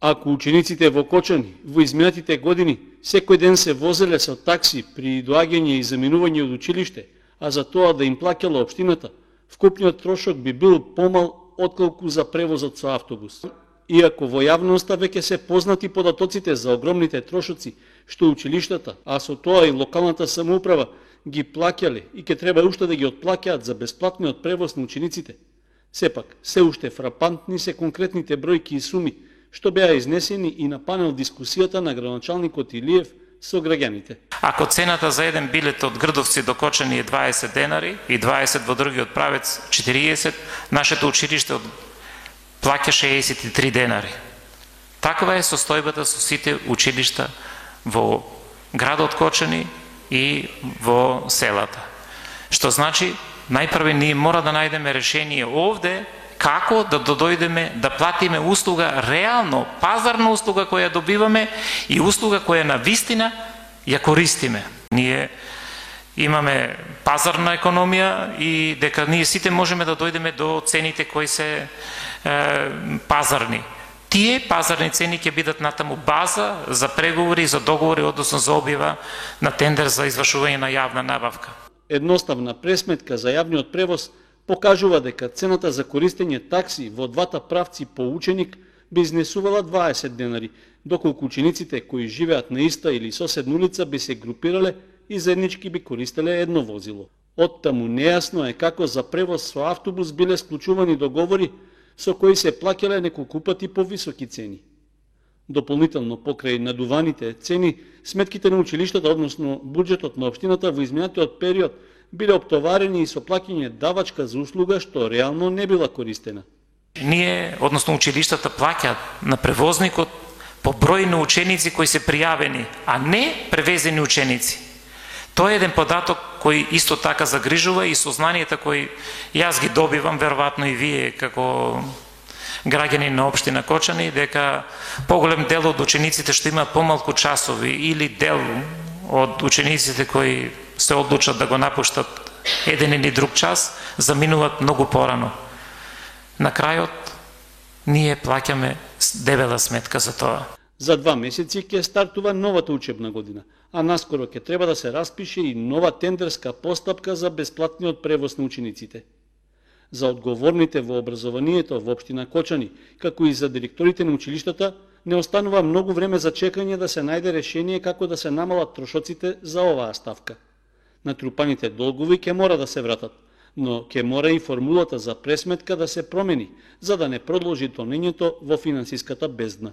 Ако учениците во Кочани во изминатите години секој ден се возеле со такси при доаѓање и заминување од училиште, а за тоа да им плаќала општината, вкупниот трошок би бил помал отколку за превозот со автобус. Иако во јавноста веќе се познати податоците за огромните трошоци што училиштата, а со тоа и локалната самоуправа ги плаќале и ке треба уште да ги отплаќаат за бесплатниот превоз на учениците, сепак се уште фрапантни се конкретните бројки и суми што беа изнесени и на панел дискусијата на градоначалникот Илиев со граѓаните. Ако цената за еден билет од Грдовци до Кочани е 20 денари и 20 во другиот правец 40, нашето училиште плаќа 63 денари. Таква е состојбата со сите училишта во градот Кочани и во селата. Што значи, најпрве ние мора да најдеме решение овде како да дојдеме да платиме услуга реално, пазарна услуга која добиваме и услуга која навистина ја користиме. Ние имаме пазарна економија и дека ние сите можеме да дојдеме до цените кои се пазарни. Тие пазарни цени ќе бидат натаму база за преговори, за договори, односно за објава на тендер за извршување на јавна набавка. Едноставна пресметка за јавниот превоз покажува дека цената за користење такси во двата правци по ученик би изнесувала 20 денари, доколку учениците кои живеат на иста или соседна улица би се групирале и заеднички би користеле едно возило. Оттаму нејасно е како за превоз со автобус биле склучувани договори со кои се плаќале неколку пати повисоки цени. Дополнително покрај надуваните цени, сметките на училиштата, односно буџетот на општината во изминатиот период биле оптоварени и со плаќање давачка за услуга што реално не била користена. Ние, односно училиштата, плаќаат на превозникот по број на ученици кои се пријавени, а не превезени ученици. Тоа е еден податок кој исто така загрижува и сознанието кои јас ги добивам, веројатно и вие како граѓани на општина Кочани, дека поголем дел од учениците што имаат помалку часови или дел од учениците кои се одлучат да го напуштат еден или друг час, заминуваат многу порано. На крајот, ние плаќаме дебела сметка за тоа. За 2 месеци ќе стартува новата учебна година, а наскоро ќе треба да се распише и нова тендерска постапка за бесплатниот превоз на учениците. За одговорните во образованието во општина Кочани, како и за директорите на училиштата, не останува многу време за чекање да се најде решение како да се намалат трошоците за оваа ставка. Натрупаните долгови ќе мора да се вратат, но ќе мора и формулата за пресметка да се промени, за да не продолжи тонењето во финансиската бездна.